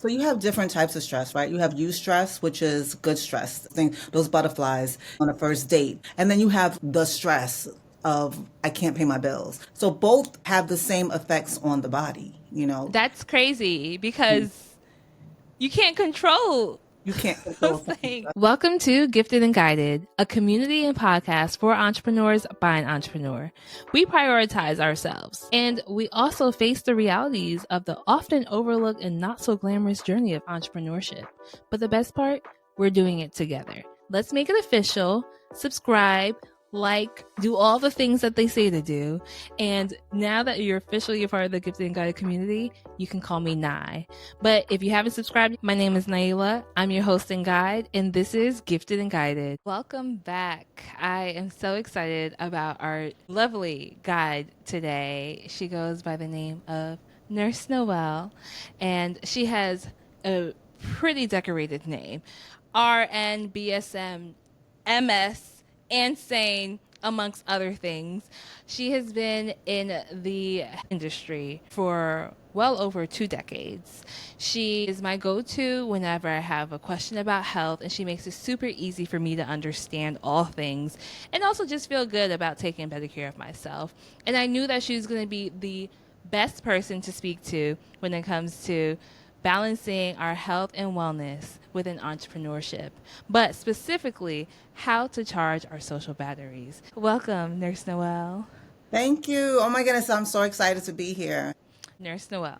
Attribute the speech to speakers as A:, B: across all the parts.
A: So you have different types of stress, right? You have eustress, which is good stress, those butterflies on a first date. And then you have the stress of I can't pay my bills. So both have the same effects on the body.
B: That's crazy
A: Mm.
B: because you can't control
A: You can't
B: those
A: control things.
B: things. Welcome to Gifted and Guided, a community and podcast for entrepreneurs by an entrepreneur. We prioritize ourselves, and we also face the realities of the often overlooked and not so glamorous journey of entrepreneurship. But the best part, we're doing it together. Let's make it official. Subscribe, like, do all the things that they say to do. And now that you're officially a part of the Gifted and Guided community, you can call me Nye. But if you haven't subscribed, my name is Nialah. I'm your host and guide, and this is Gifted and Guided. Welcome back. I am so excited about our lovely guide today. She goes by the name of Nurse Noel, and she has a pretty decorated name, RNBSM MS and sane, amongst other things. She has been in the industry for well over 2 decades. She is my go-to whenever I have a question about health, and she makes it super easy for me to understand all things and also just feel good about taking better care of myself. And I knew that she was going to be the best person to speak to when it comes to balancing our health and wellness with an entrepreneurship, but specifically how to charge our social batteries. Welcome, Nurse Noel.
A: Thank you. Oh my goodness, I'm so excited to be here.
B: Nurse Noel.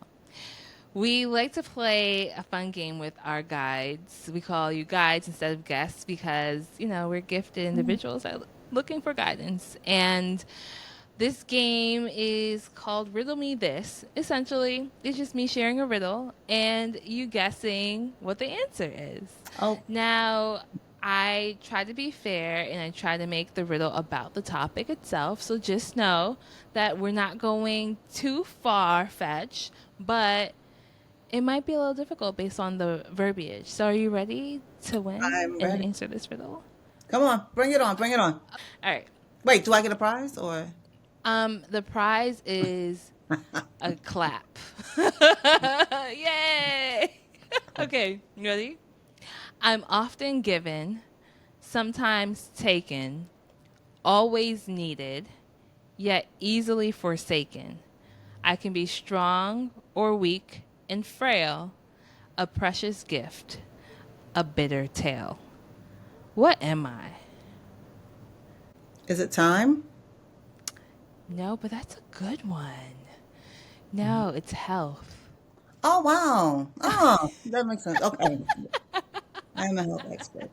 B: We like to play a fun game with our guides. We call you guides instead of guests because, we're gifted individuals that are looking for guidance. And this game is called Riddle Me This. Essentially, it's just me sharing a riddle and you guessing what the answer is.
A: Oh,
B: Now, I try to be fair and I try to make the riddle about the topic itself. So just know that we're not going too far fetched, but it might be a little difficult based on the verbiage. So are you ready to win
A: I'm
B: and
A: ready.
B: answer this riddle?
A: Come on, bring it on, bring it on.
B: All right.
A: Wait, do I get a prize or?
B: The prize is a clap. Yay! Okay, you ready? I'm often given, sometimes taken, always needed, yet easily forsaken. I can be strong or weak and frail, a precious gift, a bitter tale. What am I?
A: Is it time?
B: No, but that's a good one. No, it's health.
A: Oh, wow. Oh, that makes sense. Okay. I'm a health expert.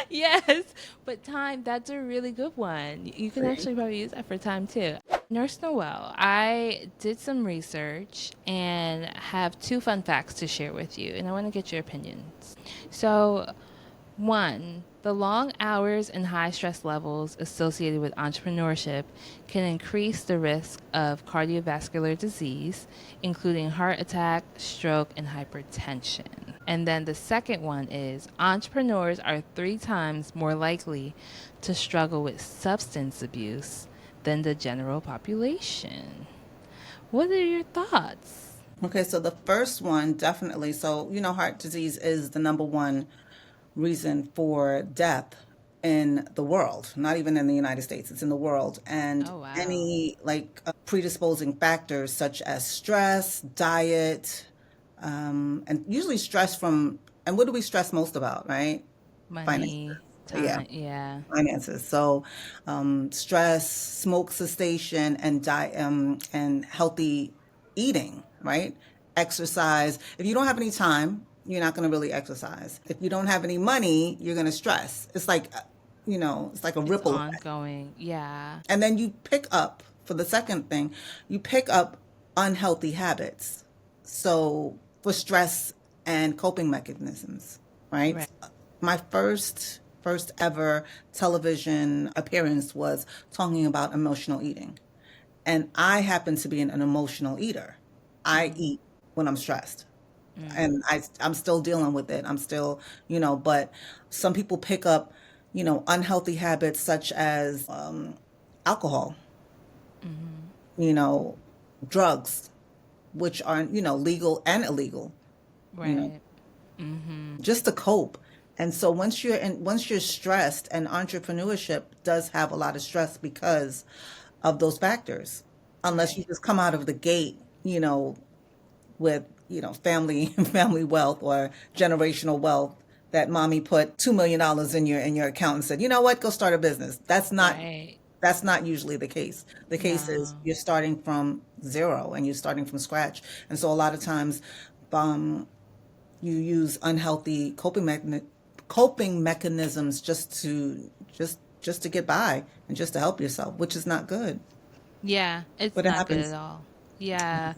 B: Yes, but time, that's a really good one. You can
A: Great.
B: actually probably use that for time too. Nurse Noel, I did some research and have two fun facts to share with you, and I want to get your opinions. So, one, the long hours and high stress levels associated with entrepreneurship can increase the risk of cardiovascular disease, including heart attack, stroke, and hypertension. And then the second one is entrepreneurs are 3 times more likely to struggle with substance abuse than the general population. What are your thoughts?
A: Okay, so the first one, definitely. So, heart disease is the number one reason for death in the world, not even in the United States, it's in the world. And
B: Oh, wow.
A: any like predisposing factors such as stress, diet, and usually stress and what do we stress most about, right? Finances.
B: Money,
A: Yeah,
B: time, yeah.
A: finances. So, stress, smoke cessation, and healthy eating, right? Exercise. If you don't have any time, you're not going to really exercise. If you don't have any money, you're going to stress. It's like a
B: It's
A: ripple effect.
B: ongoing. Yeah.
A: And then you pick up, for the second thing, you pick up unhealthy habits. So, for stress and coping mechanisms, right?
B: Right.
A: My first ever television appearance was talking about emotional eating. And I happen to be an emotional eater. I
B: Mm,
A: eat when I'm stressed.
B: mm,
A: And I'm still dealing with it. I'm still, but some people pick up, unhealthy habits such as alcohol,
B: mm.
A: you know, drugs, which are, legal and illegal. you know,
B: Right. Mm-hmm.
A: just to cope. And so once you're stressed, and entrepreneurship does have a lot of stress because of those factors. Unless you
B: Right.
A: just come out of the gate, with, family wealth or generational wealth, that mommy put $2 million in your account and said, you know what, go start a business.
B: Right.
A: That's not usually the case. The case is
B: No.
A: you're starting from zero and you're starting from scratch. And so a lot of times, um, you use unhealthy coping mechanisms just to get by and just to help yourself, which is not good.
B: Yeah, it's
A: But it
B: not good at
A: happens.
B: all. Yeah.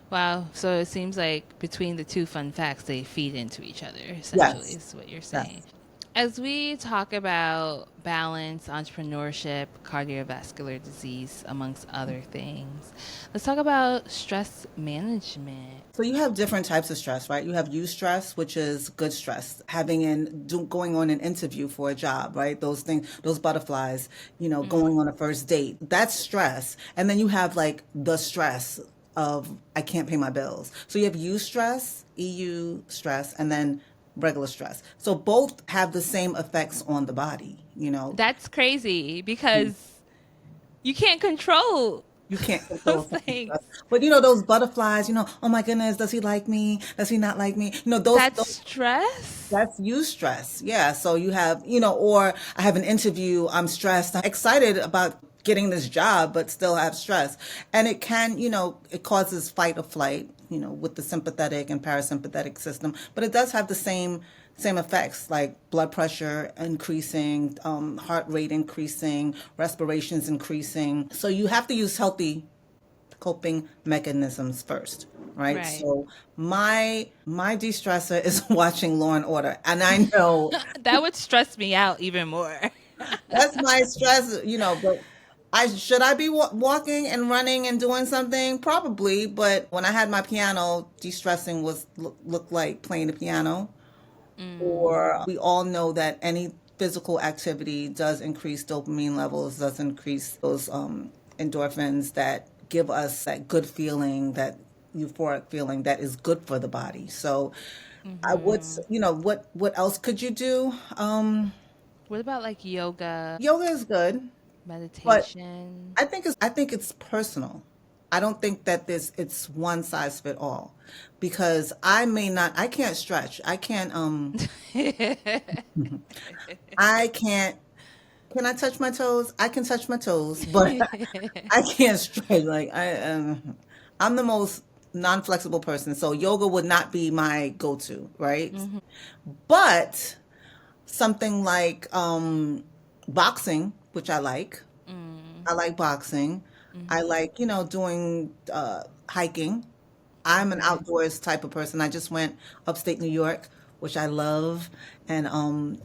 B: Wow. So it seems like between the two fun facts, they feed into each other, essentially,
A: Yes.
B: is what you're saying.
A: Yes.
B: As we talk about balance, entrepreneurship, cardiovascular disease, amongst other things, let's talk about stress management.
A: So you have different types of stress, right? You have eustress, which is good stress, going on an interview for a job, right? Those things, those butterflies, going on a first date. That's stress. And then you have like the stress of I can't pay my bills. So you have eustress, EU stress, and then regular stress. So both have the same effects on the body.
B: That's crazy because you can't control
A: You can't
B: those
A: control something.
B: things.
A: But those butterflies, oh my goodness, does he like me? Does he not like me?
B: That's
A: Those
B: stress.
A: that's you stress. Yeah. So you have, or I have an interview, I'm stressed, I'm excited about getting this job, but still have stress. And it causes fight or flight, with the sympathetic and parasympathetic system. But it does have the same effects, like blood pressure increasing, heart rate increasing, respirations increasing. So you have to use healthy coping mechanisms first, right?
B: Right.
A: So my de-stressor is watching Law and Order, and I know
B: That would stress me out even more.
A: that's my stress, but I be walking and running and doing something? Probably, but when I had my piano, de-stressing looked like playing the piano.
B: Mm,
A: Or we all know that any physical activity does increase dopamine levels, does increase those endorphins that give us that good feeling, that euphoric feeling that is good for the body. So,
B: mm-hmm.
A: what else could you do?
B: What about like yoga,
A: Yoga is good, but
B: meditation?
A: I think it's personal. I don't think that it's one size fit all, because I can't stretch. I can't. Can I touch my toes? I can touch my toes, but I can't stretch. Like I'm the most non-flexible person, so yoga would not be my go-to, right? But something like boxing, which I like.
B: Mm,
A: I like boxing. I
B: mm-hmm.
A: like, doing hiking. I'm an
B: Okay.
A: outdoors type of person. I just went upstate New York, which I love. And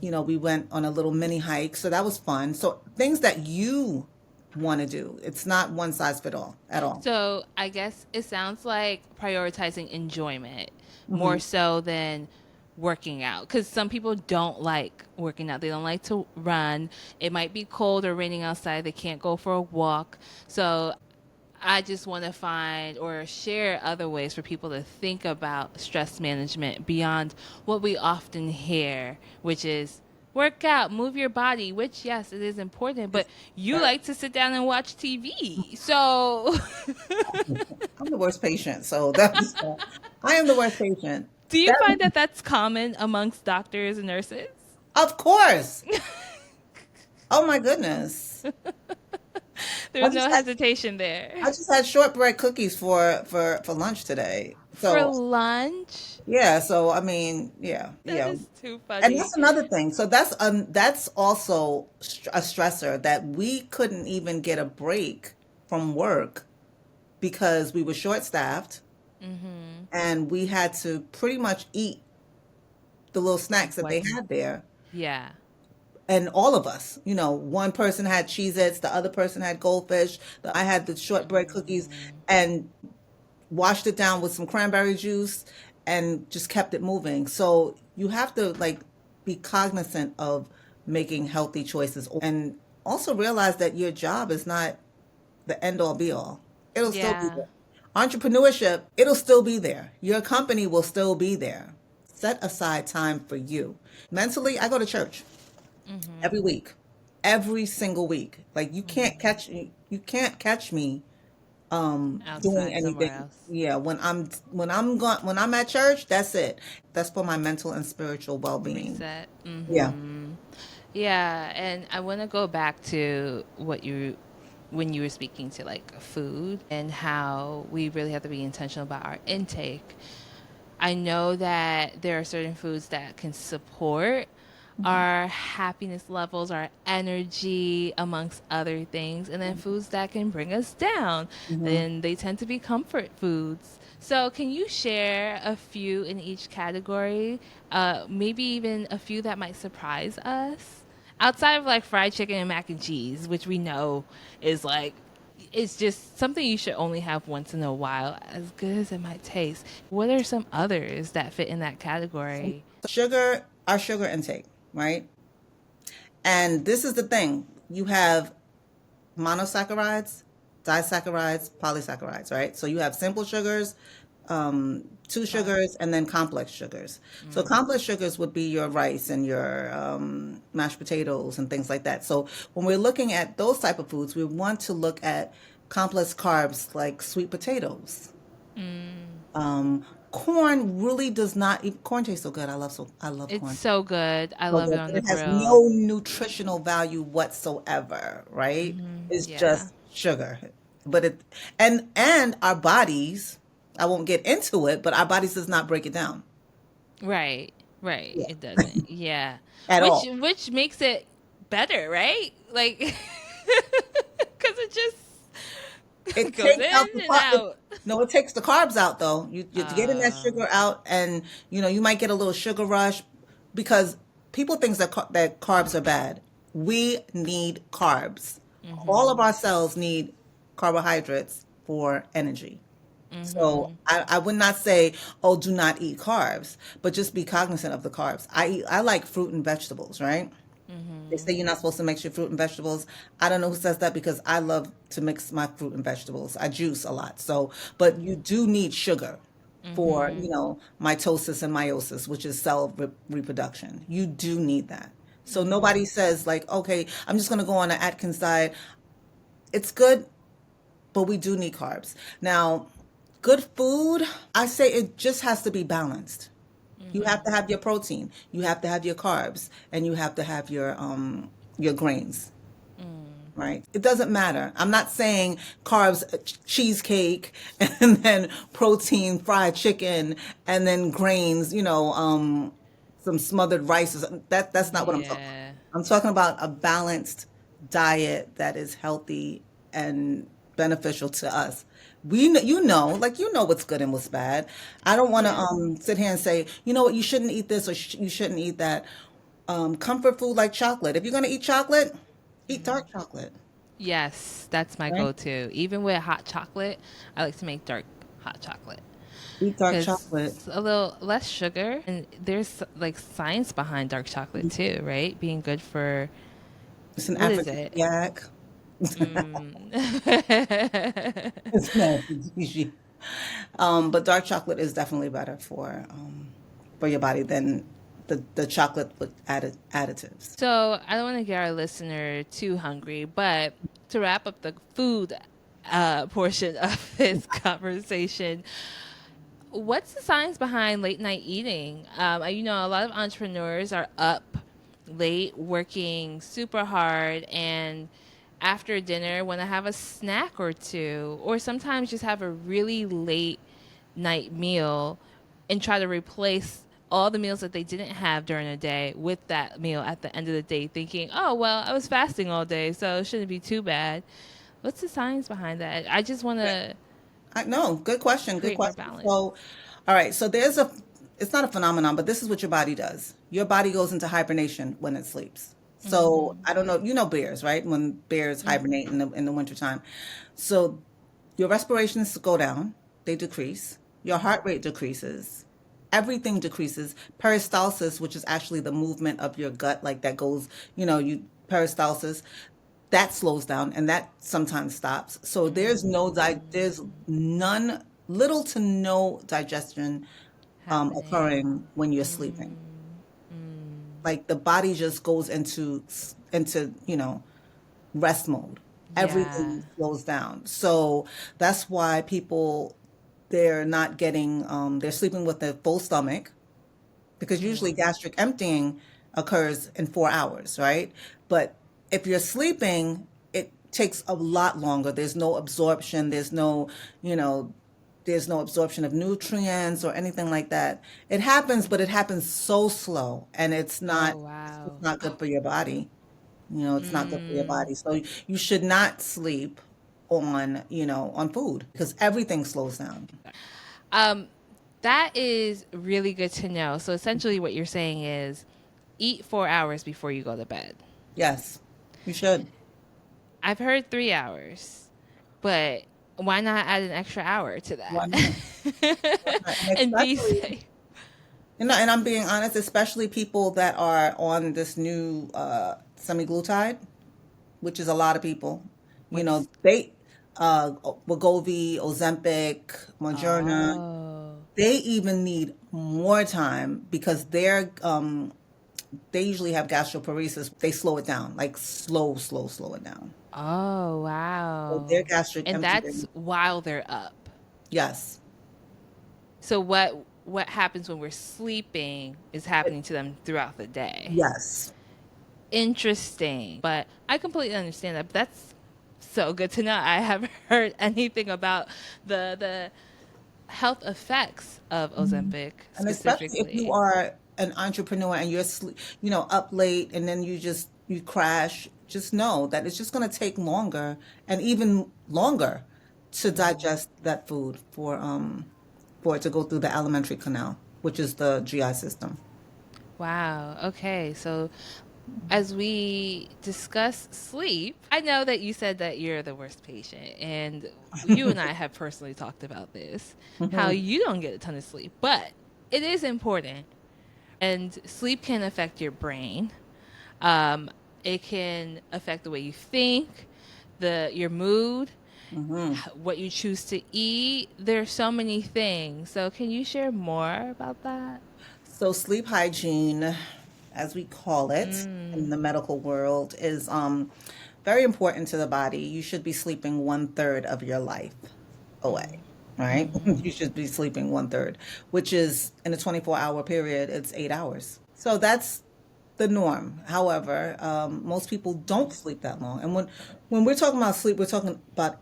A: we went on a little mini hike. So that was fun. So things that you want to do. It's not one size fit all at all.
B: So I guess it sounds like prioritizing enjoyment more
A: Hmm.
B: so than working out. Because some people don't like working out. They don't like to run. It might be cold or raining outside. They can't go for a walk. So I just want to find or share other ways for people to think about stress management beyond what we often hear, which is work out, move your body, which, yes, it is important, but you like to sit down and watch TV. So,
A: I'm the worst patient. So that's, I am the worst patient.
B: do you
A: That,
B: find that that's common amongst doctors and nurses?
A: of course. Oh my goodness. I
B: There's
A: just
B: no
A: had
B: hesitation there.
A: I just had shortbread cookies for lunch today.
B: For
A: So
B: lunch?
A: yeah, so I mean, yeah,
B: That
A: yeah.
B: is too
A: And
B: funny.
A: that's another thing. So that's also a stressor, that we couldn't even get a break from work because we were short staffed
B: Mm-hmm.
A: and we had to pretty much eat the little snacks that they
B: What's,
A: had there.
B: yeah.
A: And all of us, one person had Cheez-Its, the other person had Goldfish, I had the shortbread cookies,
B: Mm.
A: and washed it down with some cranberry juice and just kept it moving. So you have to like be cognizant of making healthy choices, and also realize that your job is not the end all be all. It'll still be
B: Yeah.
A: there. Entrepreneurship, it'll still be there. Your company will still be there. set aside time for you. Mentally, I go to church
B: Mm-hmm.
A: every week, every single week. Like
B: Mm-hmm.
A: you can't catch me doing
B: Outside somewhere
A: anything.
B: else.
A: Yeah, when I'm at church, that's it. That's for my mental and spiritual well-being.
B: Reset.
A: Yeah.
B: Mm-hmm. Yeah, and I want to go back to when you were speaking to like food and how we really have to be intentional about our intake. I know that there are certain foods that can support our happiness levels, our energy, amongst other things, and then foods that can bring us down.
A: Mhm.
B: Then they tend to be comfort foods. So, can you share a few in each category? Maybe even a few that might surprise us? Outside of like fried chicken and mac and cheese, which we know is like it's just something you should only have once in a while, as good as it might taste. What are some others that fit in that
A: So
B: category?
A: sugar, our sugar intake, right? And this is the thing. You have monosaccharides, disaccharides, polysaccharides, right? So you have simple sugars, two
B: Wow.
A: sugars, and then complex sugars. So
B: Mm.
A: complex sugars would be your rice and your mashed potatoes and things like that. So when we're looking at those type of foods, we want to look at complex carbs like sweet potatoes.
B: Mm.
A: Corn really does not. Corn tastes so good. I love
B: It's
A: corn.
B: so good. I
A: So
B: love it
A: good,
B: on
A: but
B: the
A: it has
B: grill.
A: no nutritional value whatsoever, right? It's
B: Yeah.
A: just sugar. But it and our bodies, I won't get into it, but our bodies does not break it down.
B: Right. Right.
A: Yeah.
B: It doesn't. Yeah.
A: At all.
B: Which makes it better, right? Like cuz it just
A: It
B: goes
A: takes
B: in
A: out the
B: and out.
A: no, it takes the carbs out though. You're getting that
B: Uh
A: sugar out, and you might get a little sugar rush because people think that carbs are bad. We need carbs. All of
B: mhm.
A: our cells need carbohydrates for energy. So
B: Mhm.
A: I would not say, oh, do not eat carbs, but just be cognizant of the carbs. I like fruit and vegetables, right? They say
B: Mhm.
A: you're not supposed to mix your fruit and vegetables. I don't know who says that because I love to mix my fruit and vegetables. I juice a lot. So, but you do need sugar for,
B: Mhm.
A: mitosis and meiosis, which is cell reproduction. You do need that. So nobody
B: Mhm.
A: says like, okay, I'm just going to go on an Atkins diet. It's good, but we do need carbs. Now, good food, I say it just has to be balanced. You have to
B: Mhm.
A: have your protein, you have to have your carbs, and you have to have your grains,
B: Mm.
A: right? It doesn't matter. I'm not saying carbs, cheesecake, and then protein, fried chicken, and then grains, some smothered rice. That's not what I'm talking about.
B: Yeah.
A: I'm talking about a balanced diet that is healthy and beneficial to us. Like what's good and what's bad. I don't want to
B: Yeah.
A: sit here and say, you know what, you shouldn't eat this or you shouldn't eat that. Comfort food like chocolate. If you're gonna eat chocolate, eat dark chocolate,
B: Yes, that's my
A: right?
B: go-to. Even with hot chocolate, I like to make dark hot chocolate
A: Eat dark
B: because
A: chocolate.
B: a little less sugar, and there's like science behind dark chocolate too, right? Being good for
A: It's an
B: what is it?
A: aphrodisiac.
B: Mm.
A: It's an aphrodisiac. But dark chocolate is definitely better for your body than the chocolate with additives.
B: So I don't want to get our listener too hungry, but to wrap up the food portion of this conversation, what's the science behind late night eating? A lot of entrepreneurs are up late, working super hard, and after dinner, want to have a snack or two, or sometimes just have a really late night meal and try to replace all the meals that they didn't have during the day with that meal at the end of the day, thinking, oh, well, I was fasting all day, so it shouldn't be too bad. What's the science behind that? I just want to
A: No, good question. Good
B: create more
A: question.
B: balance.
A: So, all right. So it's not a phenomenon, but this is what your body does. Your body goes into hibernation when it sleeps. So
B: Mm-hmm.
A: I don't know, bears, right? When bears hibernate in the wintertime. So your respirations go down, they decrease, your heart rate decreases, everything decreases. Peristalsis, which is actually the movement of your gut, like that goes, you peristalsis, that slows down and that sometimes stops. So there's
B: Mm-hmm.
A: none, little to no digestion
B: Happening.
A: occurring when you're sleeping. Like the body just goes into rest mode.
B: Yeah.
A: Everything slows down. So that's why people they're not getting they're sleeping with a full stomach because usually gastric emptying occurs in 4 hours, right? But if you're sleeping, it takes a lot longer. There's no absorption. You know, there's no absorption of nutrients or anything like that. It happens, but it happens so slow, and
B: Oh,
A: it's
B: wow.
A: not good for your body. It's not good for your body. So you should not sleep on food because everything slows down.
B: Um, that is really good to know. So essentially, what you're saying is eat 4 hours before you go to bed.
A: Yes, you should.
B: I've heard 3 hours, but why not add an extra hour to
A: Why not? Why
B: that
A: not? And
B: and be
A: especially,
B: safe?
A: and I'm being honest, especially people that are on this new semi-glutide, which is a lot of people.
B: What's
A: They Wegovy, Ozempic, Moderna,
B: oh
A: they even need more time because they usually have gastroparesis. They slow it down, like slow it down.
B: oh
A: So their
B: wow,
A: gastric
B: and that's
A: emptying,
B: while they're up.
A: yes.
B: So what happens when we're sleeping is happening to them throughout the day.
A: Yes.
B: Interesting, but I completely understand that. But that's so good to know. I haven't heard anything about the health effects of Ozempic
A: And especially if you
B: specifically.
A: are an entrepreneur and you're up late and then you crash, just know that it's just going to take longer and even longer to digest that food for it to go through the alimentary canal, which is the GI system.
B: Wow. Okay. So as we discuss sleep, I know that you said that you're the worst patient, and you and I have personally talked about this, how
A: Mhm.
B: you don't get a ton of sleep, but it is important. And sleep can affect your brain. Um, it can affect the way you think, your mood,
A: Mhm.
B: what you choose to eat. There's so many things. So can you share more about that?
A: So sleep hygiene, as we call it in
B: Mm.
A: the medical world, is very important to the body. You should be sleeping 1/3 of your life away, right?
B: Mm-hmm.
A: You should be sleeping 1/3, which is in a 24-hour period, it's 8 hours. So that's the norm. However, most people don't sleep that long. And when we're talking about sleep, we're talking about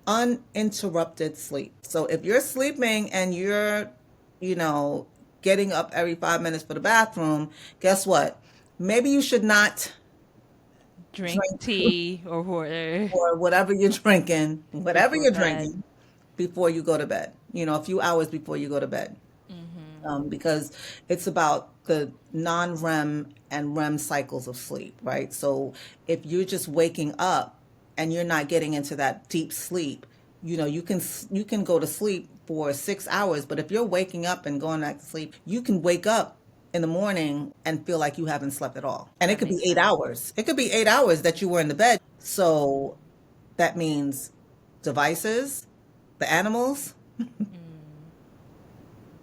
A: uninterrupted sleep. So if you're sleeping and you're, you know, getting up every 5 minutes for the bathroom, guess what? Maybe you should not
B: Drink
A: drink
B: tea or water
A: or whatever
B: before
A: you're
B: bed.
A: drinking before you go to bed, a few hours before you go to bed.
B: Mm-hmm.
A: Because it's about the non-REM and REM cycles of sleep, right? So if you're just waking up and you're not getting into that deep sleep, you can go to sleep for 6 hours, but if you're waking up and going back to sleep, you can wake up in the morning and feel like you haven't slept at all. And it
B: That
A: could be
B: makes
A: eight
B: sense.
A: hours. It could be 8 hours that you were in the bed. So that means devices, the animals,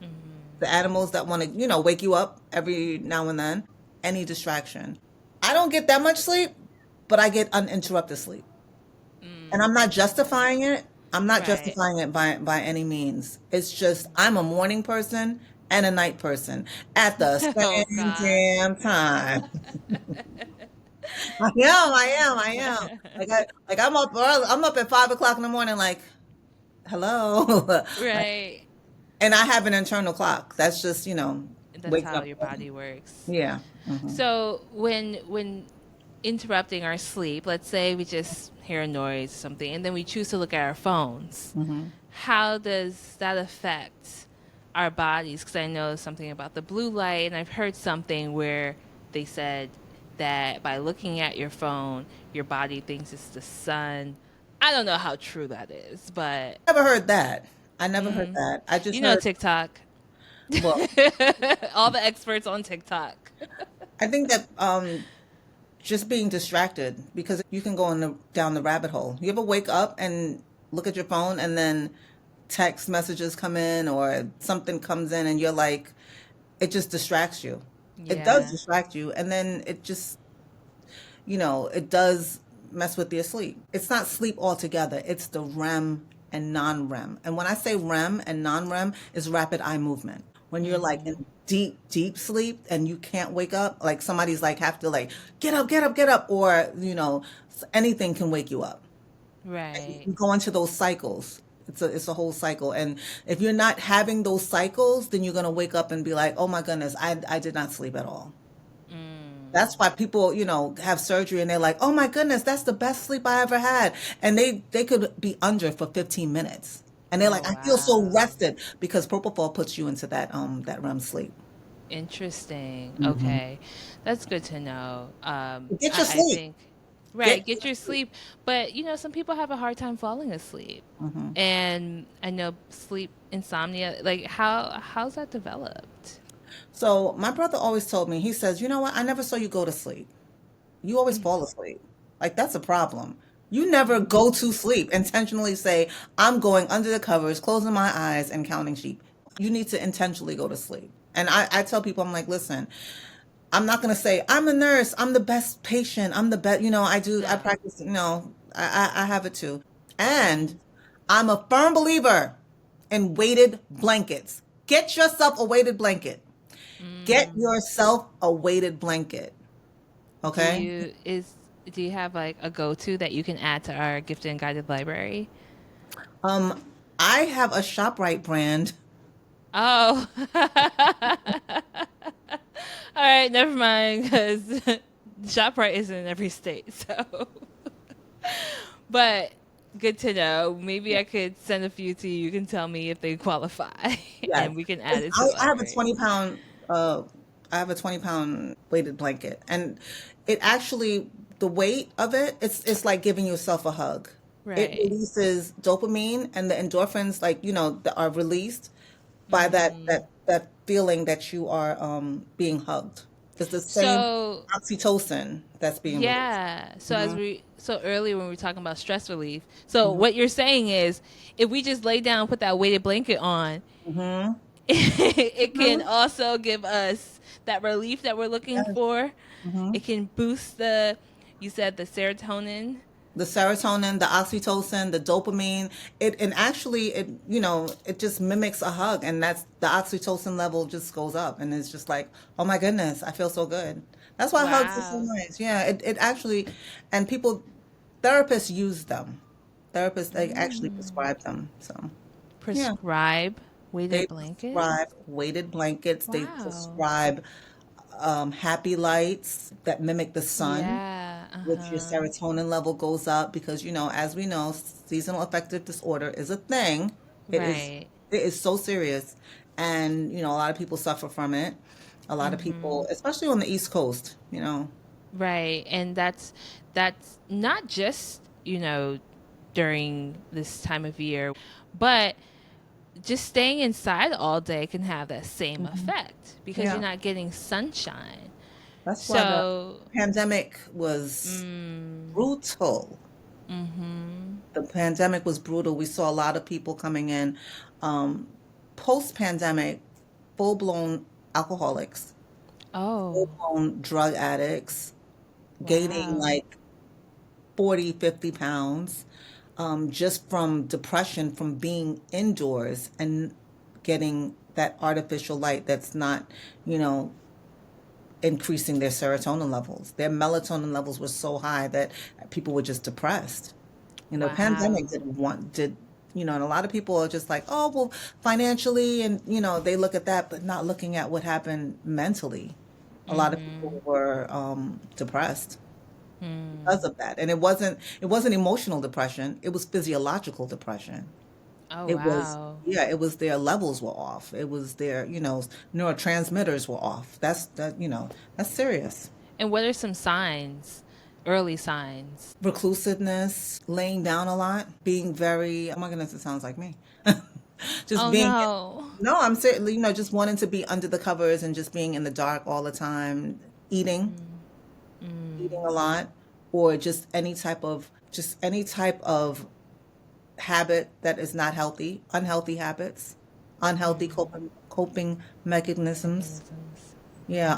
B: Mm-hmm.
A: the animals that want to, wake you up every now and then, any distraction. I don't get that much sleep, but I get uninterrupted sleep. And I'm not justifying it. I'm not
B: Right.
A: justifying it by any means. It's just I'm a morning person and a night person at the
B: Oh
A: same
B: God.
A: damn time. I am. I'm up at 5 o'clock in the morning, like, hello. Like,
B: Right.
A: and I have an internal clock. That's just,
B: That's
A: wake
B: how
A: up.
B: your body works.
A: Yeah. Hmm.
B: So when interrupting our sleep, let's say we just hear a noise or something, and then we choose to look at our phones.
A: Hmm.
B: How does that affect our bodies? Because I know something about the blue light, and I've heard something where they said that by looking at your phone, your body thinks it's the sun. I don't know how true that is, but
A: Never heard that. I never heard
B: hmm
A: that. I just
B: you know
A: heard,
B: TikTok.
A: well,
B: All the experts on TikTok.
A: I think that just being distracted because you can go down the rabbit hole. You ever wake up and look at your phone and then text messages come in or something comes in and you're like, it just distracts you. It does
B: Yeah.
A: distract you. And then it just, it does mess with your sleep. It's not sleep altogether. It's the REM and non-REM. And when I say REM and non-REM is rapid eye movement. When you're like
B: Mm-hmm.
A: in deep, deep sleep and you can't wake up, like somebody's like have to like get up, get up, get up, or anything can wake you up.
B: Right.
A: You go into those cycles. It's a whole cycle. And if you're not having those cycles, then you're gonna wake up and be like, oh my goodness, I did not sleep at all.
B: Mm.
A: That's why people, have surgery and they're like, "Oh my goodness, that's the best sleep I ever had." And they could be under for 15 minutes. And they're
B: Oh,
A: like, "I feel so
B: wow.
A: rested," because propofol puts you into that REM sleep.
B: Interesting.
A: Hmm.
B: Okay. That's good to know.
A: Get your
B: I
A: sleep.
B: think, right,
A: Get
B: get
A: your
B: your
A: sleep.
B: sleep. But, some people have a hard time falling asleep.
A: Hmm.
B: And I know sleep insomnia, like how's that developed?
A: So my brother always told me, he says, "You know what? I never saw you go to sleep. You always fall asleep. Like that's a problem. You never go to sleep, intentionally say, I'm going under the covers, closing my eyes and counting sheep. You need to intentionally go to sleep." And I tell people, I'm like, listen, I'm not going to say, I'm the nurse, I'm the best patient, I'm the best, I
B: No.
A: practice, I have it too. And I'm a firm believer in weighted blankets. Get yourself a weighted blanket. Get
B: Mm.
A: yourself a weighted blanket.
B: Do
A: Okay?
B: you is do you have like a go-to that you can add to our gifted and guided library?
A: Um, I have a ShopRite brand.
B: Oh. All right, never mind, because ShopRite is in every state, so. But good to know. Maybe
A: Yeah.
B: I could send a few to you. You can tell me if they qualify,
A: Yes.
B: and we can add it to
A: I,
B: the
A: I have a
B: library.
A: 20 pound weighted blanket. And it actually, the weight of it's like giving yourself a hug. It
B: Right.
A: releases dopamine and the endorphins, like, that are released by that
B: Mm.
A: that that feeling that you are being hugged. It's the same
B: So
A: oxytocin that's being released.
B: yeah.
A: Hmm.
B: So earlier when we were talking about stress relief. So
A: Hmm.
B: what you're saying is if we just lay down, put that weighted blanket on,
A: Hmm.
B: it can
A: Hmm.
B: also give us that relief that we're looking
A: Yes.
B: for.
A: Hmm.
B: It can boost the, you said the serotonin.
A: The serotonin, the oxytocin, the dopamine, and actually it just mimics a hug, and that's the oxytocin level just goes up, and it's just like, oh my goodness, I feel so good. That's why hugs are so
B: Wow.
A: nice. Yeah, it actually, and people, therapists use them. Therapists, they actually
B: Mm.
A: prescribe them. So yeah,
B: Prescribe
A: they
B: weighted
A: prescribe
B: blankets.
A: weighted blankets. They
B: Wow.
A: prescribe happy lights that mimic the sun,
B: Yeah.
A: which your
B: Uh-huh.
A: serotonin level goes up because as we know, seasonal affective disorder is a thing. It is
B: Right.
A: it is so serious, and a lot of people suffer from it. A lot of
B: Mm-hmm.
A: people, especially on the East Coast.
B: Right. And that's not just, during this time of year, but just staying inside all day can have that same
A: Mhm.
B: effect because you're
A: Yeah,
B: not getting sunshine.
A: that's why the
B: So,
A: pandemic was
B: mm,
A: brutal.
B: mm-hmm.
A: The pandemic was brutal. We saw a lot of people coming in post-pandemic, full-blown alcoholics,
B: Oh,
A: full-blown drug addicts, gaining
B: wow.
A: like 40, 50 pounds, just from depression from being indoors and getting that artificial light that's not, you know, increasing their serotonin levels. Their melatonin levels were so high that people were just depressed. Pandemic
B: Wow.
A: and a lot of people are just like, oh, well, financially, and, they look at that, but not looking at what happened mentally. A lot of
B: Mm-hmm.
A: people were depressed
B: Mm.
A: because of that. And it wasn't emotional depression, it was physiological depression.
B: Oh,
A: It was
B: wow.
A: yeah, it was their levels were off. It was their, neurotransmitters were off. That's serious.
B: And what are some signs, early signs?
A: Reclusiveness, laying down a lot, being very, oh my goodness, it sounds like me. Just
B: Oh,
A: being,
B: no.
A: no, I'm certainly, just wanting to be under the covers and just being in the dark all the time, eating,
B: Mm.
A: eating
B: Mm.
A: a lot, or just any type of habit that is not healthy, unhealthy habits, unhealthy coping mechanisms.
B: Mechanisms.
A: Yeah,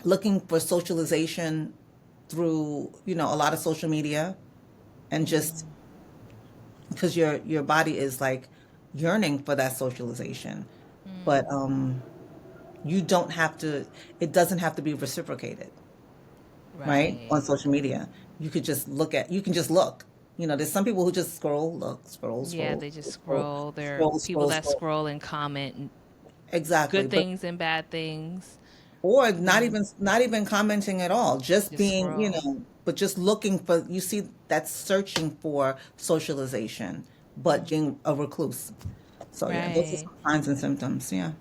A: looking for socialization through, a lot of social media, and just because your body is like yearning for that socialization. But you don't have to, it doesn't have to be reciprocated, right? On
B: Right.
A: social media. You can just look. There's some people who just scroll, look, scroll,
B: Yeah,
A: scroll,
B: they just
A: scroll,
B: scroll. There are
A: scroll,
B: people
A: scroll,
B: that
A: scroll.
B: scroll and comment
A: Exactly.
B: good
A: But
B: things and bad things.
A: or
B: You know,
A: not even commenting at all, just
B: just
A: being,
B: scroll.
A: but just looking for, you see, that's searching for socialization, but being a recluse. So yeah, those are
B: Right.
A: some signs and symptoms. Yeah.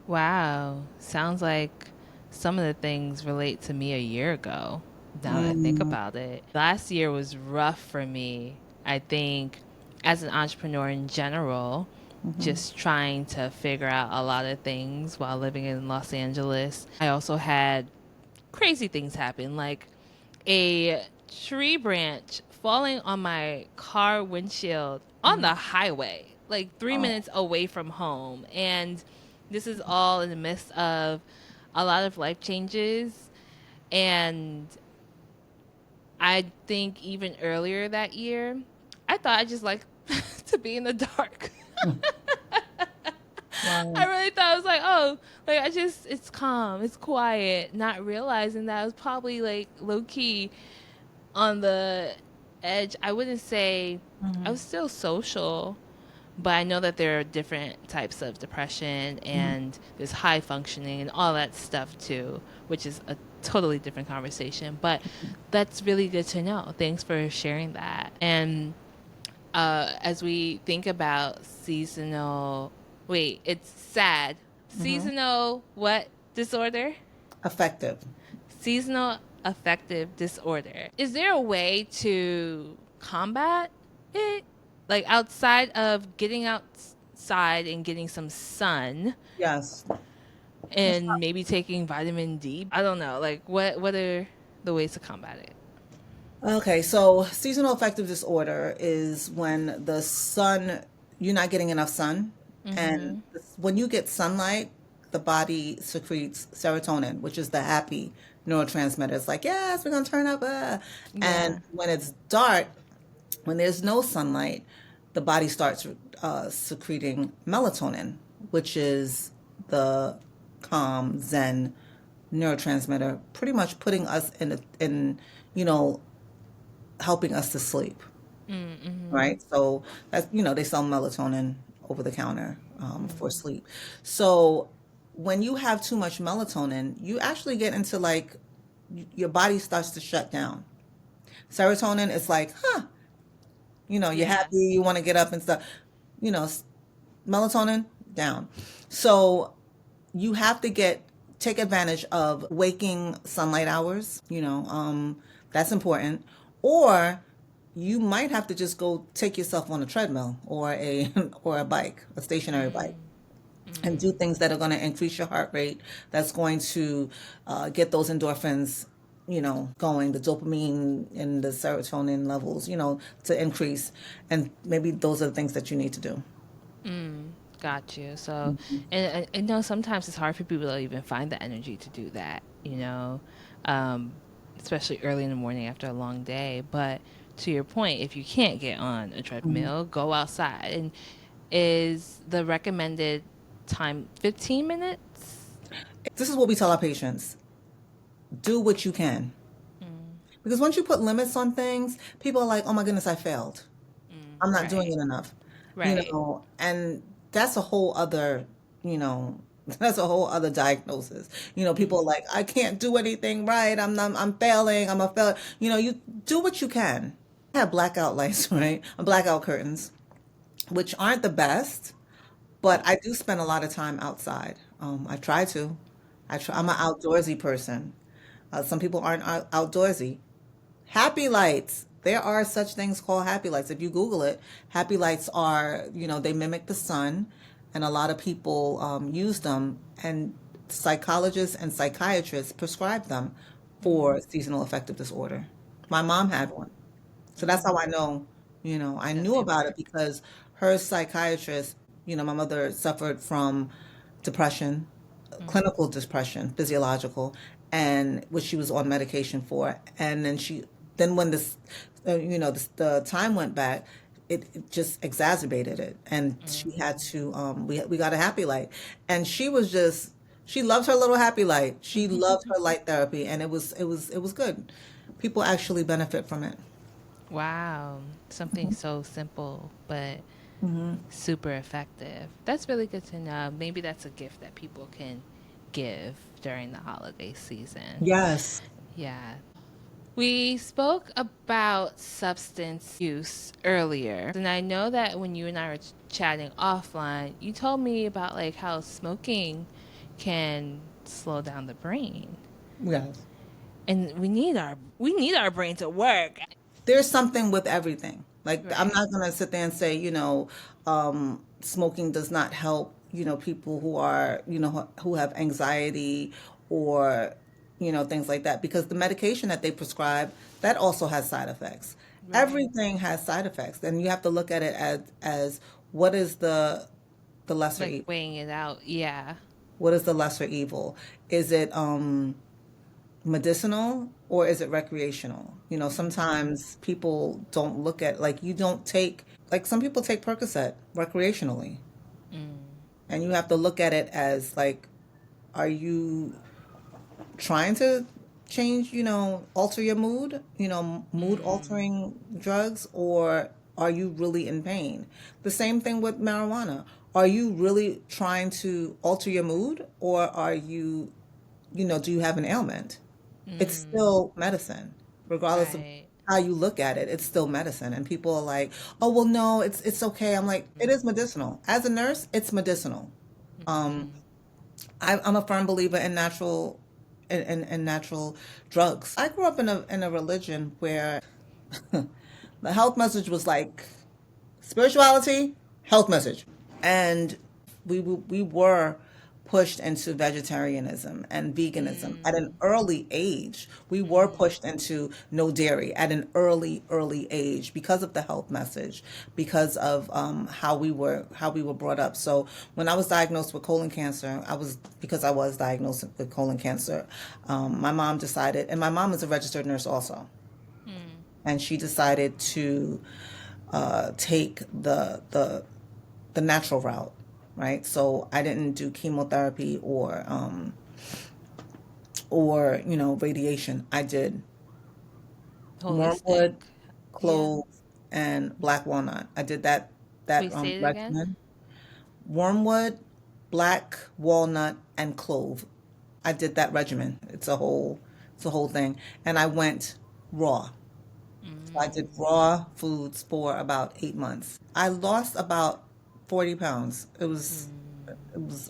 B: Wow. Sounds like some of the things relate to me a year ago, now that I think
A: Mm,
B: about it. Last year was rough for me. I think as an entrepreneur in general,
A: mhm.
B: just trying to figure out a lot of things while living in Los Angeles. I also had crazy things happen, like a tree branch falling on my car windshield on
A: Mhm.
B: the highway, like 3 minutes
A: Oh,
B: away from home. And this is all in the midst of a lot of life changes. And I think even earlier that year, I thought I just like to be in the dark. I
A: wow.
B: really thought I was like, oh, like it's calm, it's quiet, not realizing that I was probably like low key on the edge. I wouldn't say I
A: Mhm.
B: was still social, but I know that there are different types of depression
A: Mhm.
B: and there's high functioning and all that stuff too, which is a totally different conversation. But that's really good to know. Thanks for sharing that. And as we think about seasonal, wait, it's sad.
A: Mhm.
B: Seasonal what disorder?
A: Effective.
B: Seasonal affective disorder. Is there a way to combat it? Like outside of getting outside and getting some sun
A: Yes. That's
B: and maybe taking vitamin D? I don't know. Like what are the ways to combat it?
A: Okay, so seasonal affective disorder is when you're not getting enough sun. And
B: Mhm.
A: when you get sunlight, the body secretes serotonin, which is the happy neurotransmitter. It's like, yes, we're going to turn up. And
B: Yeah.
A: when it's dark, when there's no sunlight, the body starts secreting melatonin, which is the calm, zen neurotransmitter, pretty much putting us you know, helping us to sleep,
B: Mhm.
A: right? So that's, they sell melatonin over the counter for sleep. So when you have too much melatonin, you actually get into like your body starts to shut down. Serotonin is like, you're
B: Yeah.
A: happy, you want to get up and stuff. You know, melatonin down. So you have to take advantage of waking sunlight hours, that's important. Or you might have to just go take yourself on a treadmill or a or a bike, a stationary bike,
B: Mm.
A: and do
B: Mhm.
A: things that are going to increase your heart rate, that's going to get those endorphins, going, the dopamine and the serotonin levels, to increase. And maybe those are the things that you need to do.
B: Mm, got you. So, and know sometimes it's hard for people to even find the energy to do that, um, especially early in the morning after a long day. But to your point, if you can't get on a
A: Mhm.
B: treadmill, go outside. And is the recommended time 15 minutes?
A: This is what we tell our patients: do what you can.
B: Mm,
A: Because once you put limits on things, people are like, oh my goodness, I failed. I'm not doing
B: right,
A: it enough.
B: right.
A: And that's a whole other, you know, that's a whole other diagnosis. People are
B: Mm,
A: like, I can't do anything right. I'm failing. I'm a failure. You do what you can. I have blackout lights, right? Blackout curtains, which aren't the best, but I do spend a lot of time outside. I try to. I'm an
B: mm,
A: outdoorsy person. Some people aren't outdoorsy. Happy lights. There are such things called happy lights. If you Google it, happy lights are, they mimic the sun, and a lot of people use them, and psychologists and psychiatrists prescribe them
B: mm,
A: for seasonal affective disorder. My mom had one. So that's how
B: mm.
A: I know, I
B: That's
A: knew about it
B: important.
A: because her psychiatrist, my mother suffered from depression, clinical depression, physiological, and which she was on medication for. And then when the time went back, it just exacerbated it. And she had
B: Mm.
A: to, we got a happy light. And she loved her little happy light. She loved her light therapy. And it was good. People actually benefit from it.
B: Wow. Something so simple, but
A: Hmm.
B: super effective. That's really good to know. Maybe that's a gift that people can give during the holiday season.
A: Yes.
B: Yeah. We spoke about substance use earlier, and I know that when you and I were chatting offline, you told me about like how smoking can slow down the brain.
A: Yes.
B: And we need our brain to work.
A: There's something with everything. Like, I'm
B: Right.
A: not gonna sit there and say, smoking does not help, people who have anxiety or, things like that, because the medication that they prescribe, that also has side effects.
B: Right.
A: Everything has side effects, and you have to look at it as what is the lesser
B: Like
A: evil?
B: weighing it out. Yeah.
A: What is the lesser evil? Is it medicinal or is it recreational? Sometimes people don't look at, like, you don't take, like, some people take Percocet recreationally,
B: Mm.
A: and you have to look at it as like, are you trying to change, alter your mood, mood
B: Mm.
A: altering drugs, or are you really in pain? The same thing with marijuana. Are you really trying to alter your mood, or do you have an ailment? It's
B: Mm.
A: still medicine, regardless of
B: Right.
A: how you look at it. It's still medicine, and people are like, "Oh, well, no, it's okay." I'm like, it is medicinal. As a nurse, it's medicinal. Um,
B: Mm.
A: I'm a firm believer in natural drugs. I grew up in a religion where the health message was like spirituality, health message. And we were pushed into vegetarianism and veganism at an
B: Mm.
A: early age. We were
B: Mm.
A: pushed into no dairy at an early age because of the health message, because of how we were brought up. So when I was diagnosed with colon cancer, because I was diagnosed with colon cancer. My mom decided, and my mom is a registered nurse also,
B: Mm.
A: and she decided to take the natural route, right? So I didn't do chemotherapy or radiation. I did
B: Holistic.
A: wormwood,
B: Yeah.
A: clove, and black walnut. I did that
B: Wait, say it again.
A: regimen. Wormwood, black walnut, and clove. I did that regimen. It's a whole thing. And I went raw. So I did
B: Mm.
A: raw foods for about 8 months. I lost about 40 pounds.
B: Mm.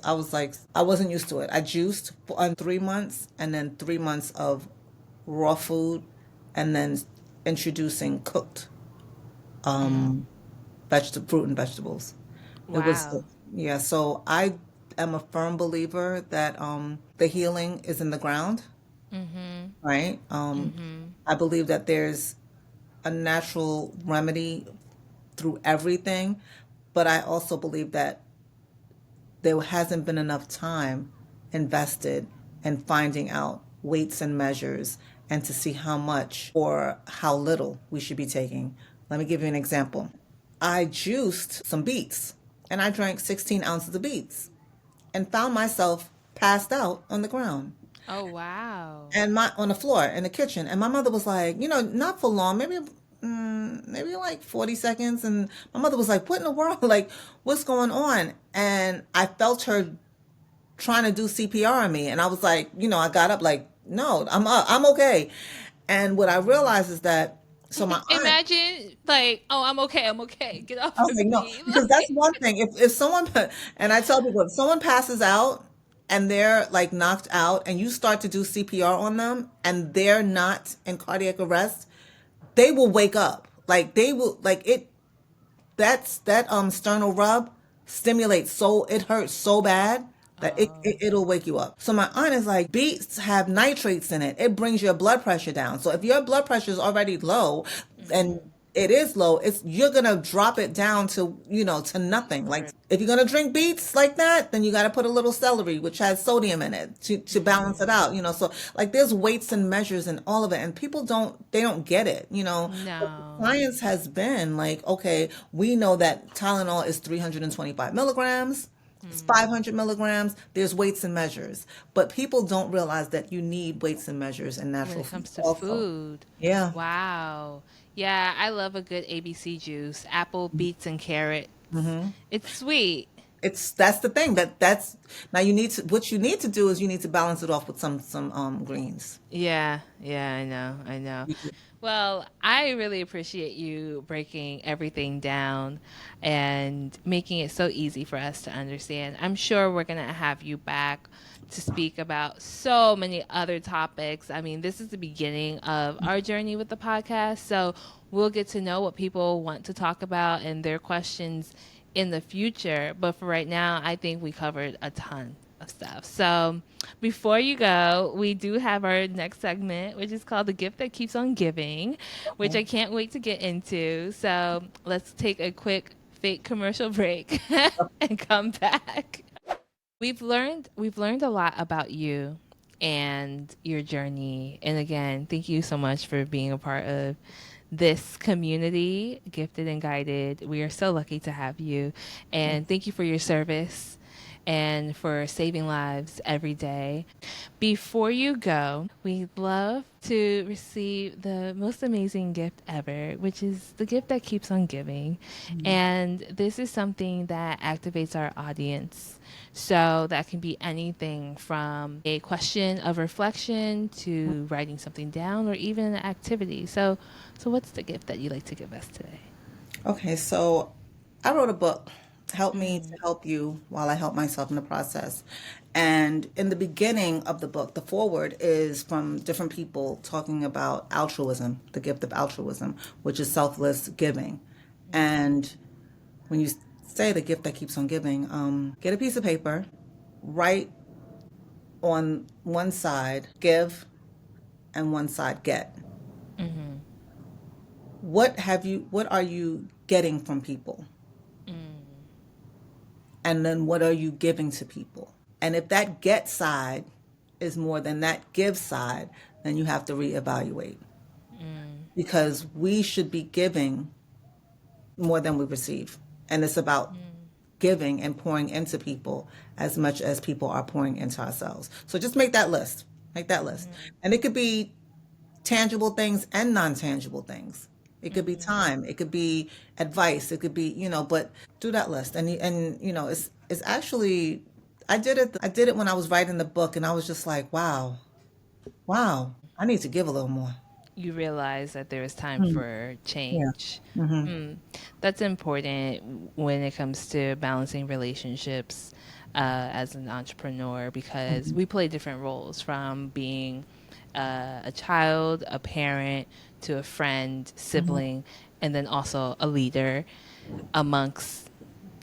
A: I was like, I wasn't used to it. I juiced for 3 months, and then 3 months of raw food, and then introducing cooked
B: Mm.
A: fruit and vegetables. It was,
B: Wow.
A: yeah. So I am a firm believer that the healing is in the ground,
B: Mm-hmm.
A: right?
B: Mm-hmm.
A: I believe that there's a natural remedy through everything, but I also believe that there hasn't been enough time invested in finding out weights and measures and to see how much or how little we should be taking. Let me give you an example. I juiced some beets and I drank 16 ounces of beets and found myself passed out on the ground
B: Oh, wow.
A: and my on the floor in the kitchen. And my mother was like, not for long, maybe like 40 seconds. And my mother was like, what in the world? Like, what's going on? And I felt her trying to do CPR on me. And I was like, I got up like, no, I'm up, I'm okay. And what I realized is that, so my aunt,
B: Imagine like, oh, I'm okay. I'm okay. Get
A: I
B: off
A: was
B: of
A: like, no,
B: me.
A: because that's one thing. If someone, and I tell people, if someone passes out and they're like knocked out and you start to do CPR on them and they're not in cardiac arrest, they will wake up. Like, they will, like, that sternal rub stimulates, so it hurts so bad that
B: Oh.
A: it'll wake you up. So my aunt is like, beets have nitrates in it. It brings your blood pressure down. So if your blood pressure is already low and
B: Mm-hmm.
A: it is low, it's you're gonna drop it down to, to nothing. Like if you're gonna drink beets like that, then you gotta put a little celery, which has sodium in it to balance it out, So like there's weights and measures and all of it, and people don't get it. But the
B: No.
A: science has been like, okay, we know that Tylenol is 325 milligrams. It's 500 milligrams. There's weights and measures, but people don't realize that you need weights and measures and
B: When
A: natural
B: it comes
A: foods
B: to
A: also.
B: food.
A: Yeah.
B: Wow. Yeah, I love a good ABC juice. Apple, beets, and carrots. It's sweet.
A: That's the thing that's now what you need to do is you need to balance it off with some greens.
B: Yeah, yeah, I know, I know. Well, I really appreciate you breaking everything down and making it so easy for us to understand. I'm sure we're going to have you back to speak about so many other topics. I mean, this is the beginning of our journey with the podcast, so we'll get to know what people want to talk about and their questions in the future. But for right now, I think we covered a ton of stuff. So before you go, we do have our next segment, which is called The Gift That Keeps on Giving, which I can't wait to get into. So let's take a quick fake commercial break and come back. We've learned a lot about you and your journey. And again, thank you so much for being a part of this community, Gifted and Guided. We are so lucky to have you. And thank you for your service and for saving lives every day. Before you go, we'd love to receive the most amazing gift ever, which is the gift that keeps on giving. And this is something that activates our audience. So that can be anything from a question of reflection to writing something down or even an activity. So what's the gift that you'd like to give us today?
A: Okay, so I wrote a book, Help Me to Help You While I Help Myself in the Process. And in the beginning of the book, the foreword is from different people talking about altruism, the gift of altruism, which is selfless giving. And when you say the gift that keeps on giving, get a piece of paper, write on one side give and one side get. What are you getting from people? And then what are you giving to people? And if that get side is more than that give side, then you have to reevaluate. Because we should be giving more than we receive. And it's about giving and pouring into people as much as people are pouring into ourselves. So just make that list. Make that list. And it could be tangible things and non-tangible things. It could be time. It could be advice. It could be, but do that list. And it's actually, I did it when I was writing the book, and I was just like, wow, I need to give a little more.
B: You realize that there is time for
A: Yeah.
B: change. That's important when it comes to balancing relationships as an entrepreneur because we play different roles from being a child, a parent, to a friend, sibling, and then also a leader amongst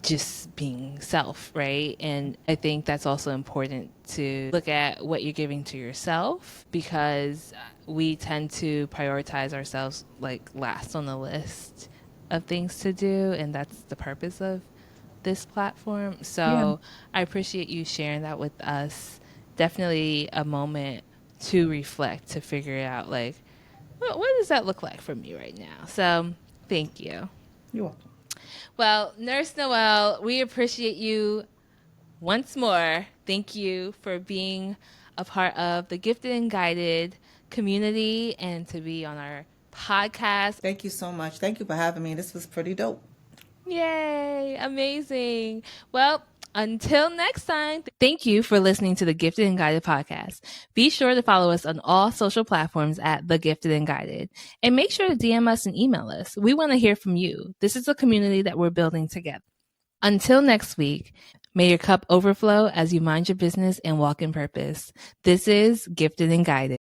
B: just being self, right? And I think that's also important to look at what you're giving to yourself because we tend to prioritize ourselves like last on the list of things to do, and that's the purpose of this platform.
A: Yeah.
B: So I appreciate you sharing that with us. Definitely a moment to reflect, to figure out like, what does that look like for me right now? So thank you.
A: You're welcome.
B: Well, Nurse Noel, we appreciate you once more. Thank you for being a part of the Gifted and Guided community and to be on our podcast.
A: Thank you so much. Thank you for having me. This was pretty dope.
B: Yay, amazing. Well, until next time, thank you for listening to the Gifted and Guided podcast. Be sure to follow us on all social platforms at The Gifted and Guided. And make sure to DM us and email us. We want to hear from you. This is a community that we're building together. Until next week, may your cup overflow as you mind your business and walk in purpose. This is Gifted and Guided.